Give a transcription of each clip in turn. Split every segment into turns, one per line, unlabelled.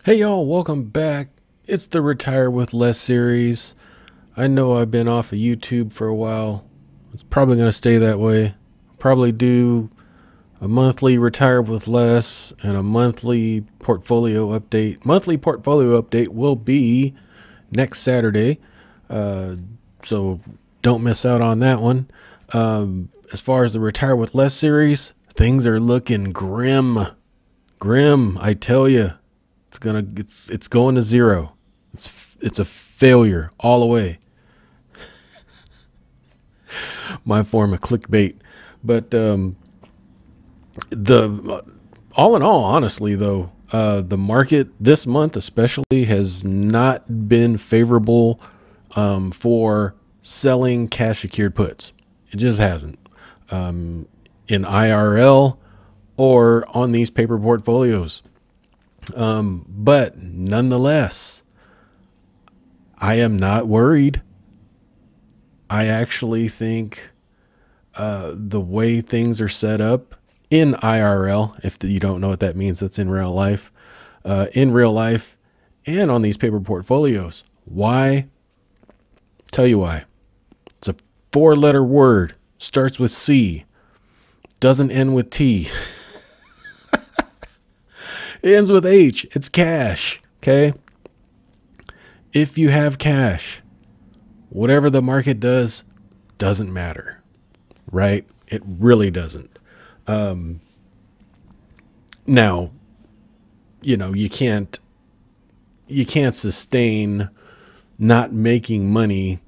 Hey y'all, welcome back. It's the Retire with Less series. I know I've been off of YouTube for a while. It's probably going to stay that way. Probably do a monthly Retire with Less and a monthly portfolio update. Monthly portfolio update will be next Saturday. So don't miss out on that one. As far as the Retire with Less series, things are looking grim. Grim, I tell you. It's going to zero. It's a failure all the way. My form of clickbait, but the all in all, honestly though, the market this month especially has not been favorable for selling cash secured puts. It just hasn't in IRL or on these paper portfolios. But nonetheless, I am not worried. I actually think the way things are set up in IRL, if you don't know what that means, that's in real life, and on these paper portfolios. Why? Tell you why. It's a four-letter word, starts with C, doesn't end with T. It ends with H. It's cash. Okay. If you have cash, whatever the market does doesn't matter, right? It really doesn't. Now, you can't sustain not making money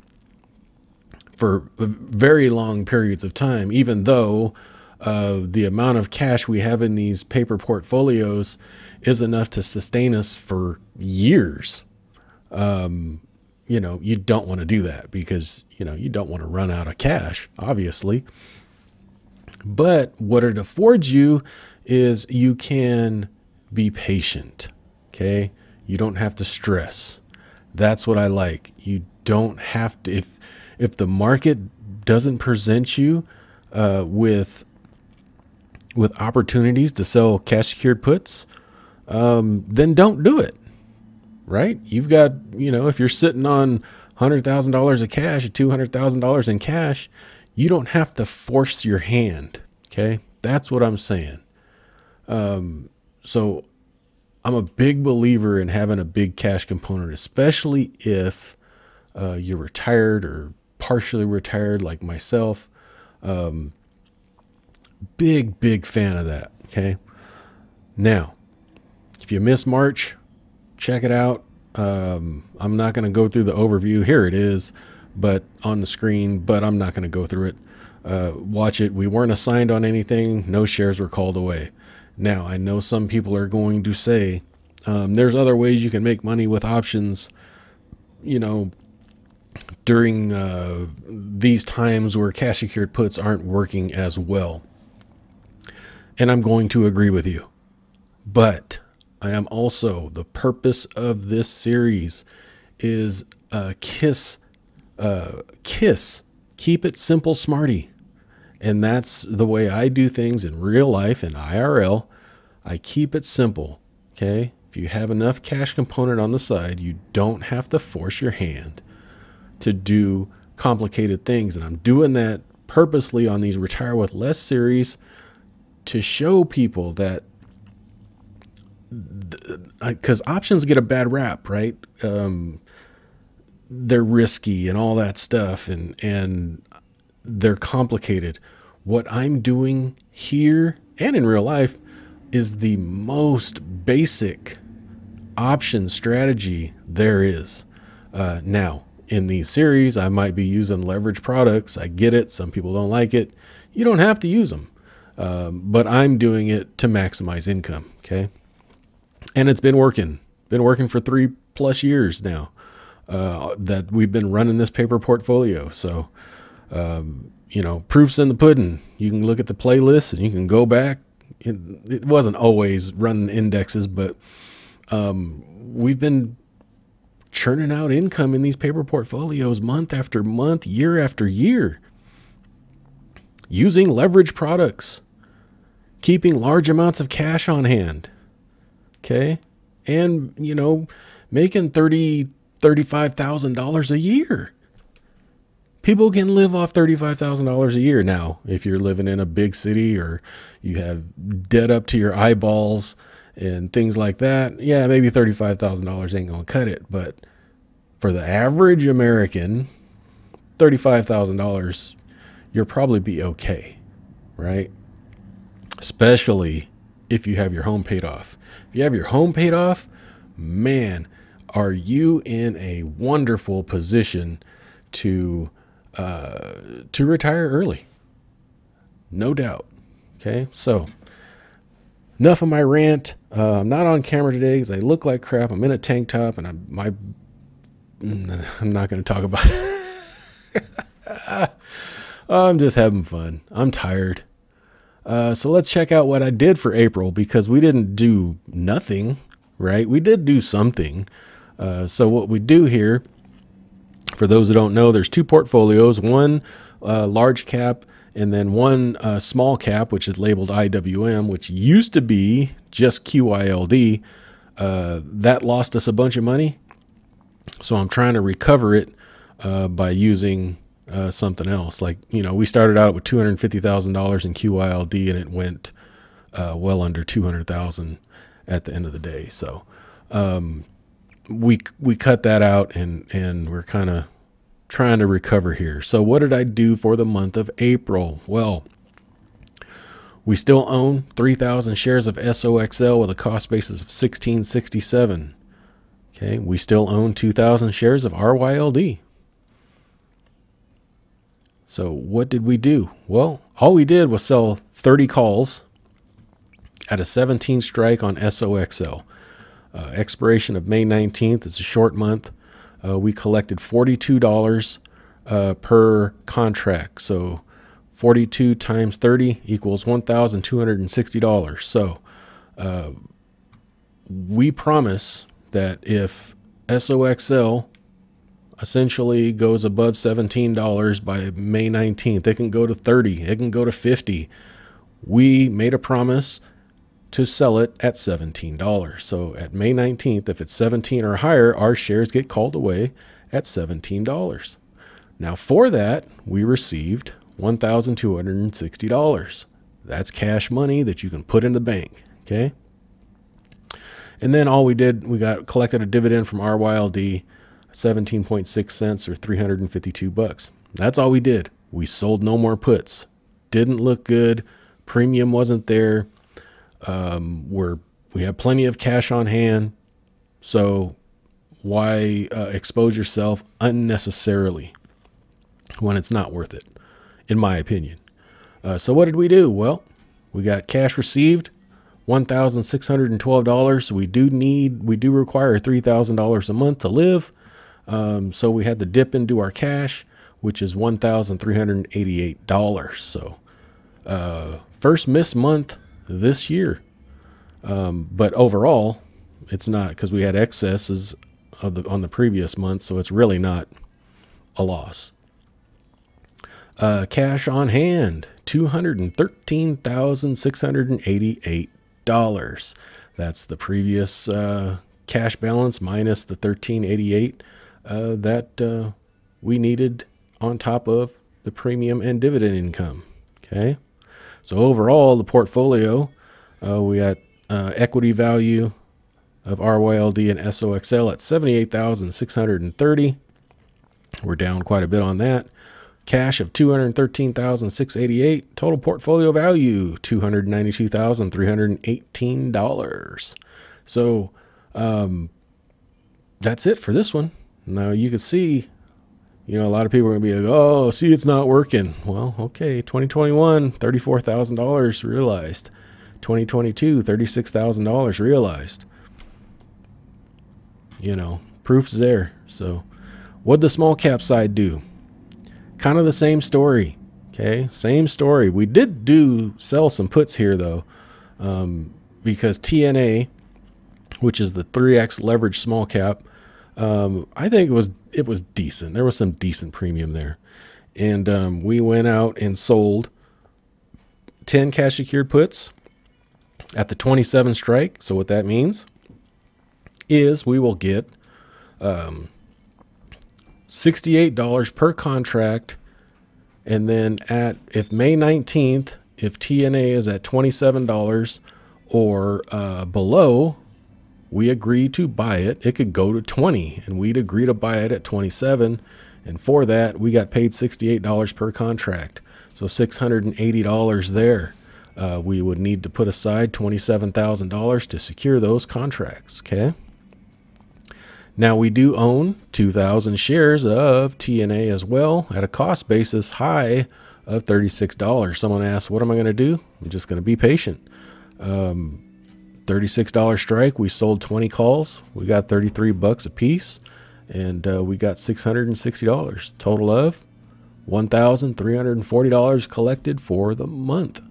for very long periods of time, even though the amount of cash we have in these paper portfolios is enough to sustain us for years. You don't want to do that because, you don't want to run out of cash, obviously. But what it affords you is you can be patient. Okay. You don't have to stress. That's what I like. You don't have to, if the market doesn't present you, with opportunities to sell cash secured puts, then don't do it. Right? You've got, if you're sitting on $100,000 of cash or $200,000 in cash, you don't have to force your hand. Okay. That's what I'm saying. So I'm a big believer in having a big cash component, especially if, you're retired or partially retired like myself. Big fan of that. Okay. Now, if you miss March, check it out. I'm not going to go through the overview. Here it is, but on the screen, but I'm not going to go through it. Watch it. We weren't assigned on anything. No shares were called away. Now, I know some people are going to say, there's other ways you can make money with options, during these times where cash secured puts aren't working as well. And I'm going to agree with you. But I am also, the purpose of this series is KISS, keep it simple, smarty. And that's the way I do things in real life in IRL. I keep it simple. Okay. If you have enough cash component on the side, you don't have to force your hand to do complicated things. And I'm doing that purposely on these Retire with Less series to show people that, because options get a bad rap, right? They're risky and all that stuff, and they're complicated. What I'm doing here and in real life is the most basic option strategy there is. Now, in these series, I might be using leverage products. I get it. Some people don't like it. You don't have to use them. But I'm doing it to maximize income. Okay. And it's been working for 3+ years now, that we've been running this paper portfolio. So, proof's in the pudding. You can look at the playlist and you can go back. It wasn't always running indexes, but, we've been churning out income in these paper portfolios month after month, year after year, using leverage products, keeping large amounts of cash on hand. Okay. and, you know, making $35,000 a year. People can live off $35,000 a year now. If you're living in a big city or you have debt up to your eyeballs and things like that, yeah, maybe $35,000 ain't gonna cut it. But for the average American, $35,000, you'll probably be okay, right? Especially if you have your home paid off. If you have your home paid off, man, are you in a wonderful position to retire early. No doubt. Okay, so enough of my rant. I'm not on camera today because I look like crap. I'm in a tank top, and I'm not going to talk about it. I'm just having fun. I'm tired. So let's check out what I did for April, because we didn't do nothing, right? We did do something. So what we do here, for those who don't know, there's two portfolios, one large cap and then one small cap, which is labeled IWM, which used to be just QYLD. That lost us a bunch of money. So I'm trying to recover it by using something else. Like, you know, we started out with $250,000 in QYLD, and it went well under 200,000 at the end of the day. So we cut that out, and we're kind of trying to recover here. So what did I do for the month of April? Well, we still own 3,000 shares of SOXL with a cost basis of $16.67. Okay, we still own 2,000 shares of RYLD. So what did we do? Well, all we did was sell 30 calls at a 17 strike on SOXL. Expiration of May 19th. It's a short month. We collected $42 per contract. So 42 times 30 equals $1,260. So we promise that if SOXL essentially goes above $17 by May 19th, it can go to 30, it can go to 50. We made a promise to sell it at $17. So at May 19th, if it's 17 or higher, our shares get called away at $17. Now for that, we received $1,260. That's cash money that you can put in the bank. Okay. And then all we did, we collected a dividend from RYLD, 17.6 cents or 352 bucks. That's all we did. We sold no more puts. Didn't look good. Premium wasn't there. We have plenty of cash on hand. So why expose yourself unnecessarily when it's not worth it, in my opinion? So what did we do? Well, we got cash received, $1,612. We do require $3,000 a month to live. So we had to dip into our cash, which is $1,388. So, first missed month this year. But overall it's not, because we had excesses on the previous month. So it's really not a loss. Cash on hand, $213,688. That's the previous cash balance minus the $1,388 that we needed on top of the premium and dividend income. Okay, so overall the portfolio, we got equity value of RYLD and SOXL at $78,630. We're down quite a bit on that. Cash of $213,688. Total portfolio value $292,318. So that's it for this one. Now you can see, you know, a lot of people are gonna be like, oh, see, it's not working. Well, okay, 2021, $34,000 realized. 2022, $36,000 realized. You know, proof's there. So what'd the small cap side do? Kind of the same story. Okay, same story. We did sell some puts here though, because TNA, which is the 3x leverage small cap, I think it was decent. There was some decent premium there, and we went out and sold 10 cash secured puts at the 27 strike. So what that means is we will get $68 per contract. And then if May 19th, if TNA is at $27 or below, we agree to buy it. It could go to 20 and we'd agree to buy it at 27. And for that, we got paid $68 per contract. So $680 there. We would need to put aside $27,000 to secure those contracts. Okay. Now we do own 2,000 shares of TNA as well at a cost basis high of $36. Someone asked, what am I going to do? I'm just going to be patient. $36 strike. We sold 20 calls. We got 33 bucks a piece, and we got $660. Total of $1,340 collected for the month.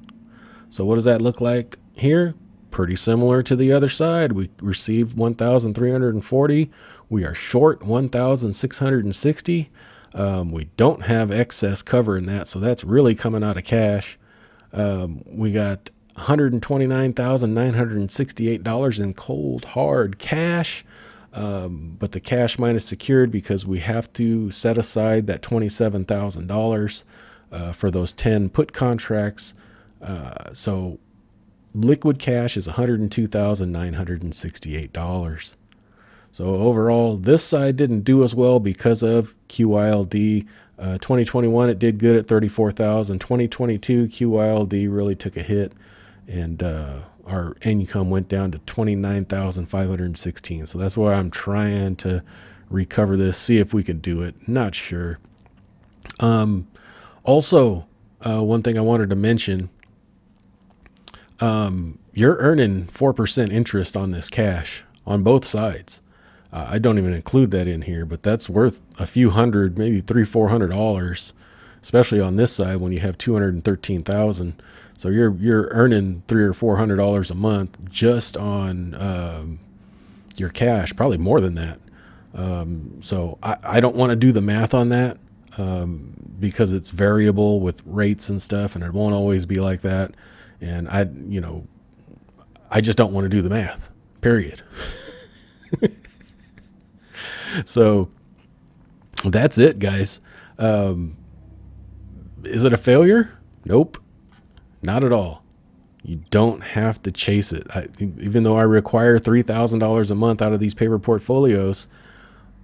So what does that look like here? Pretty similar to the other side. We received 1,340. We are short 1,660. We don't have excess cover in that, so that's really coming out of cash. We got $129,968 in cold hard cash, but the cash mine is secured because we have to set aside that $27,000 for those 10 put contracts. So liquid cash is $102,968. So overall, this side didn't do as well because of QYLD. 2021, it did good at 34,000. 2022, QYLD really took a hit, and our income went down to 29,516. So that's why I'm trying to recover this, see if we can do it. Not sure. Also, one thing I wanted to mention, you're earning 4% interest on this cash on both sides. I don't even include that in here, but that's worth a few hundred, maybe $300-400, especially on this side when you have 213,000. So you're earning $300 or $400 a month just on your cash, probably more than that. So I don't want to do the math on that because it's variable with rates and stuff, and it won't always be like that. And I just don't want to do the math, period. So that's it, guys. Is it a failure? Nope, not at all. You don't have to chase it. Even though I require $3,000 a month out of these paper portfolios,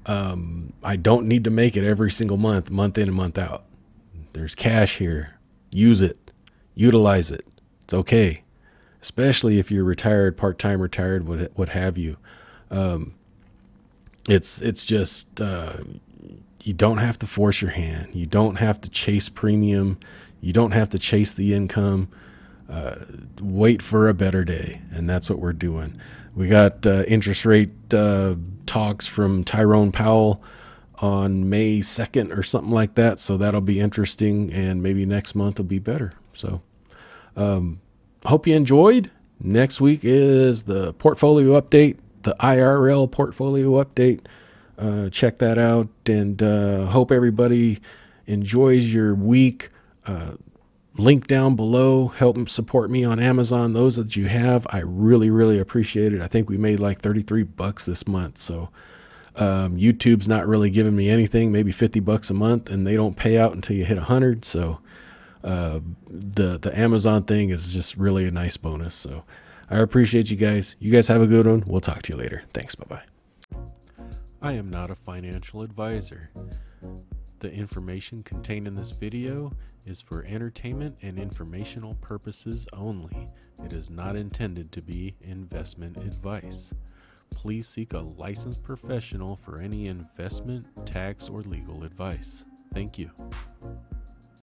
I don't need to make it every single month, month in and month out. There's cash here. Use it. Utilize it. It's okay. Especially if you're retired, part-time retired, what have you. It's just, you don't have to force your hand. You don't have to chase premium. You don't have to chase the income. Wait for a better day. And that's what we're doing. We got interest rate talks from Tyrone Powell on May 2nd or something like that. So that'll be interesting, and maybe next month will be better. So hope you enjoyed. Next week is the portfolio update, the IRL portfolio update. Check that out, and hope everybody enjoys your week. Link down below. Help support me on Amazon. Those that you have, I really, really appreciate it. I think we made like 33 bucks this month. So YouTube's not really giving me anything, maybe 50 bucks a month, and they don't pay out until you hit 100. So the Amazon thing is just really a nice bonus. So I appreciate you guys. You guys have a good one. We'll talk to you later. Thanks. Bye-bye. I am not a financial advisor. The information contained in this video is for entertainment and informational purposes only. It is not intended to be investment advice. Please seek a licensed professional for any investment, tax, or legal advice. Thank you.